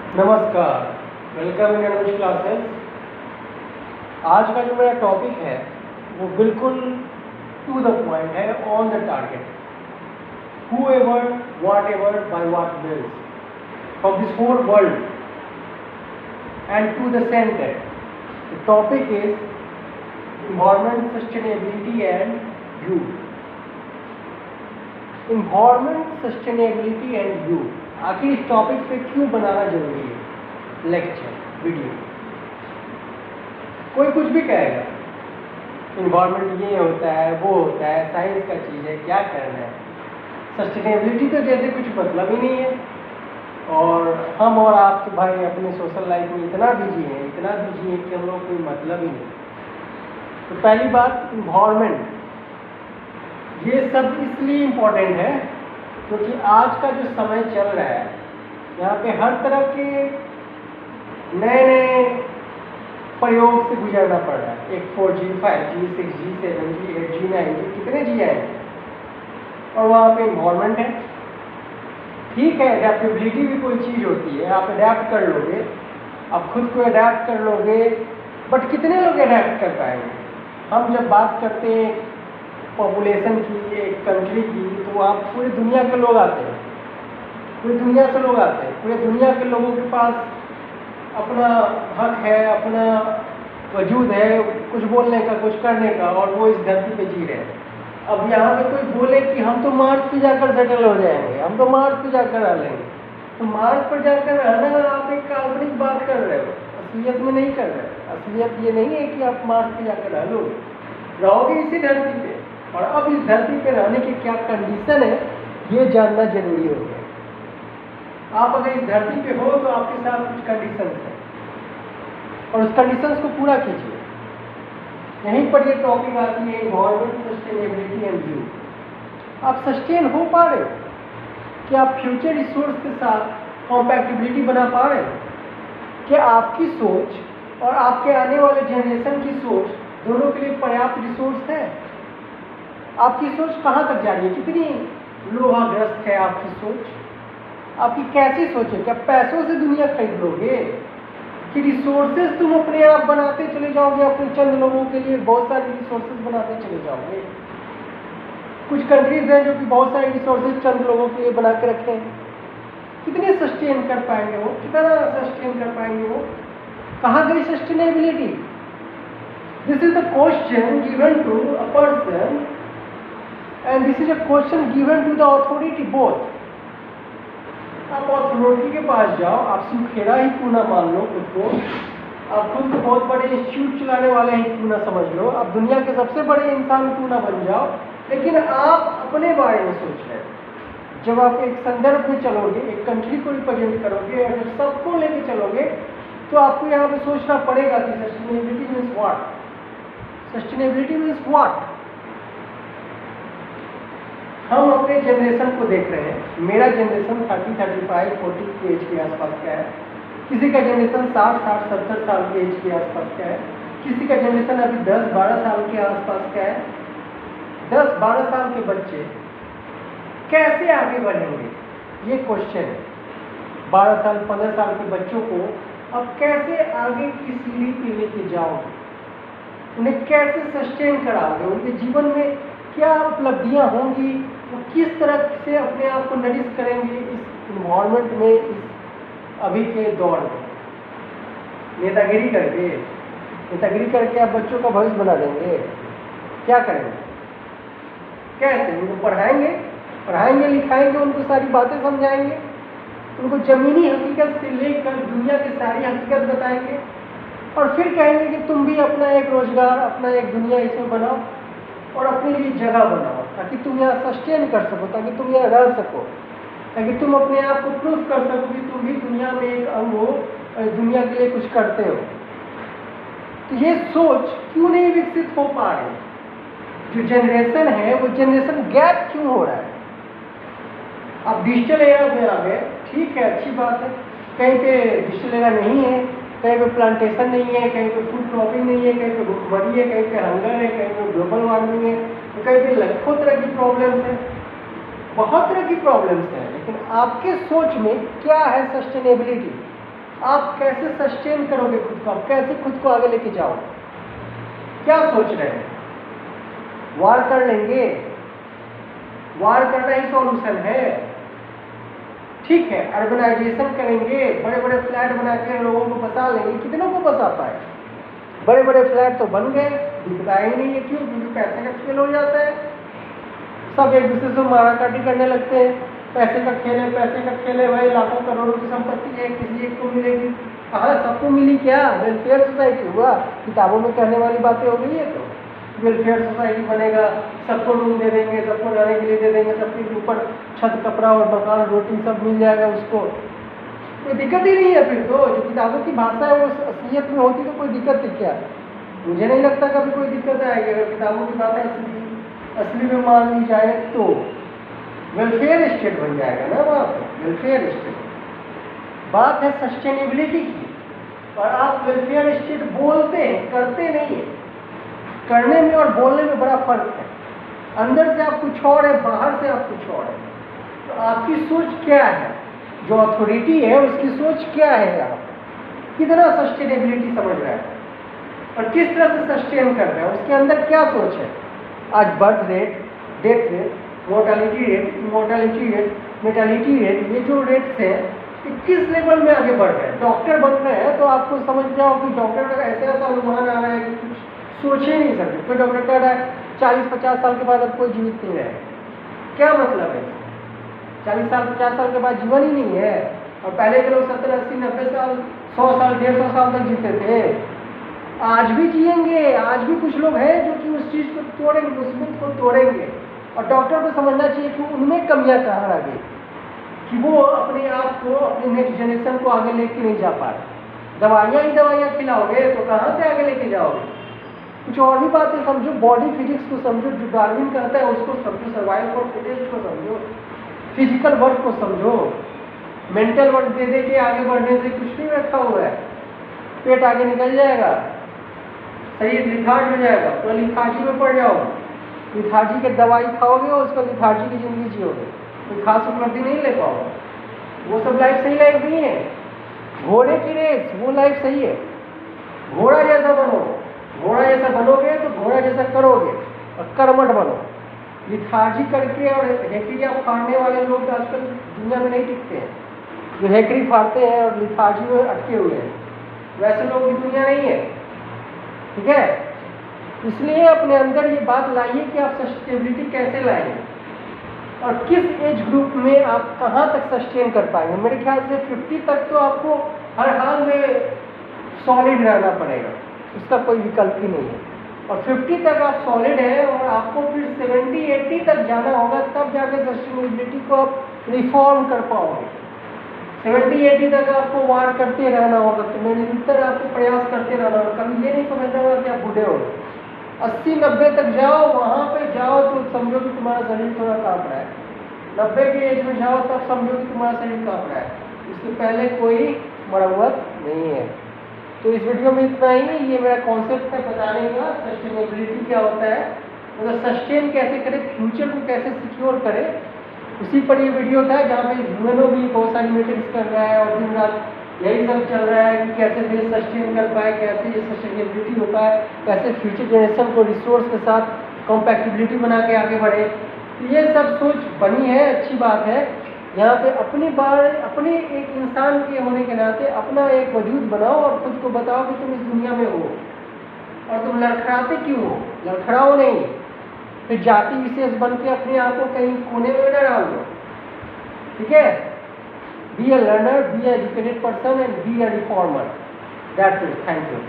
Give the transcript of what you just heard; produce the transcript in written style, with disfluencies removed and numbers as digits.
नमस्कार, welcome in English classes. आज का जो मेरा टॉपिक है वो बिल्कुल टू द पॉइंट है, on the target. Whoever, whatever, by what wills, from this whole world and to the center. The topic is environment, sustainability and youth. Environment, sustainability and youth. आखिर इस topic पे क्यों बनाना जरूरी है? Lecture video कोई कुछ भी कहेगा, इन्वायरमेंट ये होता है, वो होता है, साइंस का चीज़ है, क्या करना है। सस्टेनेबिलिटी तो जैसे कुछ मतलब ही नहीं है। और हम और आप तो भाई अपने सोशल लाइफ में इतना बिजी हैं कि हम लोग कोई मतलब ही नहीं। तो पहली बात, इन्वायरमेंट ये सब इसलिए इम्पोर्टेंट है क्योंकि आज का जो समय चल रहा है, यहाँ पे हर तरह के नए नए प्रयोग से गुजरना पड़ रहा है। एक 4G, 5G, 6G, 7G, 8G, 9G, कितने जी आएंगे। और वहाँ पे इन्वायरमेंट है। ठीक है, अडेप्टेबिलिटी भी कोई चीज़ होती है, आप अडेप्ट कर लोगे, आप खुद को अडेप्ट कर लोगे, बट कितने लोग अडेप्ट कर पाएंगे। हम जब बात करते हैं पॉपुलेशन की, एक कंट्री की, तो आप पूरी दुनिया के लोग आते हैं, पूरी दुनिया से लोग आते हैं। पूरे दुनिया के लोगों के पास अपना हक है, अपना वजूद है, कुछ बोलने का, कुछ करने का, और वो इस धरती पे जी रहे हैं। अब यहाँ पे कोई बोले कि हम तो मार्स पे जाकर सेटल हो जाएंगे, हम तो मार्स पे जाकर रह लेंगे, तो मार्स पर जाकर रहना आप एक काल्पनिक बात कर रहे हो, असलियत में नहीं कर रहे। असलियत ये नहीं है कि आप मार्स पे जाकर रह लोगे, रहोगे इसी धरती पे। और अब इस धरती पे रहने की क्या कंडीशन है, ये जानना जरूरी हो गया। आप अगर इस धरती पे हो तो आपके साथ कुछ कंडीशंस हैं, और उस कंडीशंस को पूरा कीजिए। यहीं पर ये टॉपिक आती है, एनवायरमेंट, सस्टेनेबिलिटी एंड यूथ। आप सस्टेन हो पा रहे हो कि आप फ्यूचर रिसोर्स के साथ कॉम्पैटिबिलिटी बना पा रहे हो कि आपकी सोच और आपके आने वाले जनरेशन की सोच दोनों के लिए पर्याप्त रिसोर्स है। आपकी सोच कहाँ तक जा रही है, कितनी लोहाग्रस्त है आपकी सोच, आपकी कैसी सोच है। क्या पैसों से दुनिया खरीद लोगे कि रिसोर्सेज तुम अपने आप बनाते चले जाओगे, अपने चंद लोगों के लिए बहुत सारे रिसोर्सेज बनाते चले जाओगे। कुछ कंट्रीज हैं जो कि बहुत सारे रिसोर्सेज चंद लोगों के लिए बना के रखे हैं। कितने सस्टेन कर पाएंगे वो, कितना सस्टेन कर पाएंगे वो, कहाँ गई sustainability. This is the question given to a person and this is a question given to the authority both. आप अथॉरिटी के पास जाओ, आप सुखेड़ा ही क्यों ना मान लो खुद को, आप खुद को बहुत बड़े इंस्टीट्यूट चलाने वाले ही क्यों ना समझ लो, आप दुनिया के सबसे बड़े इंसान क्यों ना बन जाओ, लेकिन आप अपने बारे में सोच रहे हैं। जब आप एक संदर्भ में चलोगे, एक कंट्री को रिप्रेजेंट करोगे और जब सबको लेके चलोगे, तो आपको यहाँ पे सोचना पड़ेगा कि sustainability means what, sustainability means what. हम अपने जनरेशन को देख रहे हैं। मेरा जनरेशन 30, 35, 40 की एज के आसपास का है। किसी का जनरेशन 60, 70 साल की एज के आसपास का है। किसी का जनरेशन अभी 10, 12 साल के आसपास का है। 10, 12 साल के बच्चे कैसे आगे बढ़ेंगे, ये क्वेश्चन है। 12 साल, 15 साल के बच्चों को अब कैसे आगे की सीढ़ी पे लेके जाओगे, उन्हें कैसे सस्टेन कराओगे, उनके जीवन में क्या उपलब्धियां होंगी, वो किस तरह से अपने आप को नरिश करेंगे इस इन्वायरमेंट में, इस अभी के दौर में। नेतागिरी करके आप बच्चों का भविष्य बना देंगे, क्या करेंगे, कैसे उनको पढ़ाएंगे लिखाएंगे, उनको सारी बातें समझाएंगे, उनको जमीनी हकीकत से लेकर दुनिया की सारी हकीकत बताएंगे, और फिर कहेंगे कि तुम भी अपना एक रोजगार, अपना एक दुनिया इसमें बनाओ और अपने लिए जगह बनाओ, ताकि तुम यहाँ सस्टेन कर सको, ताकि तुम यहाँ रह सको, ताकि तुम अपने आप को प्रूफ कर सको कि तुम भी दुनिया में एक अंग हो और दुनिया के लिए कुछ करते हो। तो ये सोच क्यों नहीं विकसित हो पा रही, जो जनरेशन है वो जनरेशन गैप क्यों हो रहा है। अब डिजिटल एरा में आ गए, ठीक है, अच्छी बात है। कहीं पे डिजिटल एरा नहीं है, कहीं पे प्लांटेशन नहीं है, कहीं पे फूड क्रॉपिंग नहीं है, कहीं पे भूखमरी है, कहीं पे हंगर है, कहीं पे ग्लोबल वार्मिंग है, तो कहीं पे लाखों तरह की प्रॉब्लम्स है, बहुत तरह की प्रॉब्लम्स हैं। लेकिन आपके सोच में क्या है सस्टेनेबिलिटी, आप कैसे सस्टेन करोगे खुद को, आप कैसे खुद को आगे लेके जाओगे, क्या सोच रहे हैं? वार कर लेंगे? वार करना ही सॉल्यूशन है? ठीक है, अर्बनाइजेशन करेंगे, बड़े बड़े फ्लैट बना के लोगों को बसा लेंगे, कितनों को बसा पाए? बड़े बड़े फ्लैट तो बन गए, दिखता ही नहीं है। क्यों? क्योंकि पैसे का खेल हो जाता है, सब एक दूसरे से माराकाटी करने लगते हैं। पैसे का खेल है, पैसे का खेल है भाई, लाखों करोड़ों की संपत्ति है, किसी एक को मिलेगी। कहाँ सबको मिली? क्या वेलफेयर सोसाइटी हुआ? किताबों में कहने वाली बातें हो गई है। तो वेलफेयर सोसाइटी बनेगा, सबको रूम दे देंगे, सबको रहने के लिए दे देंगे, सबके ऊपर छत, कपड़ा और मकान, रोटी सब मिल जाएगा उसको, कोई दिक्कत ही नहीं है। फिर तो जो किताबों की भाषा है वो असलियत में होती तो कोई दिक्कत थी क्या? मुझे नहीं लगता कभी कोई दिक्कत आएगी अगर किताबों की बातें असली में मान ली जाए तो। वेलफेयर स्टेट बन जाएगा ना वहाँ पे, वेलफेयर स्टेट। बात है सस्टेनेबिलिटी की, और आप वेलफेयर स्टेट बोलते हैं, करते नहीं है। करने में और बोलने में बड़ा फर्क है। अंदर से आप कुछ और है, बाहर से आप कुछ और है। तो आपकी सोच क्या है? जो अथॉरिटी है उसकी सोच क्या है? यहाँ कितना सस्टेनेबिलिटी समझ रहा है और किस तरह से सस्टेन कर रहा है, उसके अंदर क्या सोच है? आज birth rate, death rate, mortality rate, immortality rate, mentality rate, ये जो रेट्स हैं ये किस लेवल में आगे बढ़ रहे हैं? डॉक्टर बन रहे हैं तो आपको समझ जाओ कि डॉक्टर का ऐसा ऐसा अनुमान आ रहा है कि कुछ सोच ही नहीं सकते। कोई डॉक्टर कह रहा है 40-50 साल के बाद अब कोई जीवित नहीं रहेगा। क्या मतलब है? 40 साल 50 साल के बाद जीवन ही नहीं है। और पहले के लोग 70, 80, 90 साल, 100 साल, 150 साल तक जीते थे। आज भी जिएंगे, आज भी कुछ लोग हैं जो कि उस चीज को तोड़ेंगे, उस मिथ को तोड़ेंगे। और डॉक्टर को समझना चाहिए कि उनमें कमियां कहाँ आ गई, कि वो अपने आप को, अपने नेक्स्ट जनरेशन को आगे लेके नहीं जा पा रहे। दवाइयाँ ही दवाइयाँ खिलाओगे तो कहाँ से आगे लेके जाओगे? कुछ और भी बातें समझो, बॉडी फिजिक्स को समझो, जो डार्विन कहता है उसको समझो, सर्वाइवल फॉर फिटेस्ट को समझो, फिजिकल वर्क को समझो। मेंटल वर्क दे दे के आगे बढ़ने से कुछ नहीं रखा हुआ है। पेट आगे निकल जाएगा, शरीर लिथार्ज हो जाएगा, तो लिथार्जी में पड़ जाओगे। लिथार्जी के दवाई खाओगे और उसका लिथार्जी की जिंदगी जियोगे, कोई खास उपलब्धि नहीं ले पाओगे। वो सब लाइफ सही लाइफ नहीं है। घोड़े की रेस वो लाइफ सही है। घोड़ा जैसा बनो, घोड़ा जैसा बनोगे तो घोड़ा जैसा करोगे, और कर्मठ बनो। लिथार्जी करके और हेकड़ियाँ फाड़ने वाले लोग आजकल दुनिया में नहीं टिकते हैं। जो हेकड़ी फाड़ते हैं और लिथार्जी में अटके हुए हैं, वैसे लोग की दुनिया नहीं है। ठीक है, इसलिए अपने अंदर ये बात लाइए कि आप सस्टेनेबिलिटी कैसे लाएंगे और किस एज ग्रुप में आप कहाँ तक सस्टेन कर पाएंगे। मेरे ख्याल से 50 तक तो आपको हर हाल में सॉलिड रहना पड़ेगा, उसका कोई विकल्प ही नहीं है। और 50 तक आप सॉलिड है और आपको फिर 70-80 तक जाना होगा, तब जाके सस्टेनेबिलिटी को आप रिफॉर्म कर पाओगे। 70-80 तक आपको वार करते रहना होगा, तो निरंतर आपको प्रयास करते रहना होगा। कभी ये नहीं समझना होगा कि आप बूढ़े हो। 80-90 तक जाओ, वहाँ पे जाओ तो समझो कि तुम्हारा शरीर थोड़ा काँप रहा है। 90 की एज में जाओ तब समझो कि तुम्हारा शरीर काँप रहा है, इससे पहले कोई मरम्मत नहीं है। तो इस वीडियो में इतना ही। ये मेरा कॉन्सेप्ट है बताने का, सस्टेनेबिलिटी क्या होता है, मतलब सस्टेन कैसे करें, फ्यूचर को कैसे सिक्योर करें, उसी पर ये वीडियो था। जहाँ पे ह्यूमनो भी बहुत सारी मीटिंग्स कर रहा है और दिन रात यही सब चल रहा है कि कैसे देश सस्टेन कर पाए, कैसे ये सस्टेनेबिलिटी हो पाए, कैसे फ्यूचर जनरेशन को रिसोर्स के साथ कॉम्पैक्टिबिलिटी बना के आगे बढ़े। तो ये सब सोच बनी है, अच्छी बात है। यहाँ पे अपनी बार अपने एक इंसान के होने के नाते अपना एक वजूद बनाओ और खुद को बताओ कि तुम इस दुनिया में हो और तुम लड़खड़ाते क्यों हो। लड़खड़ाओ नहीं, फिर जाति विशेष बन के अपने आप को कहीं कोने में न डाल दो। ठीक है, be a learner, be a educated person and be a reformer. That's it, thank you.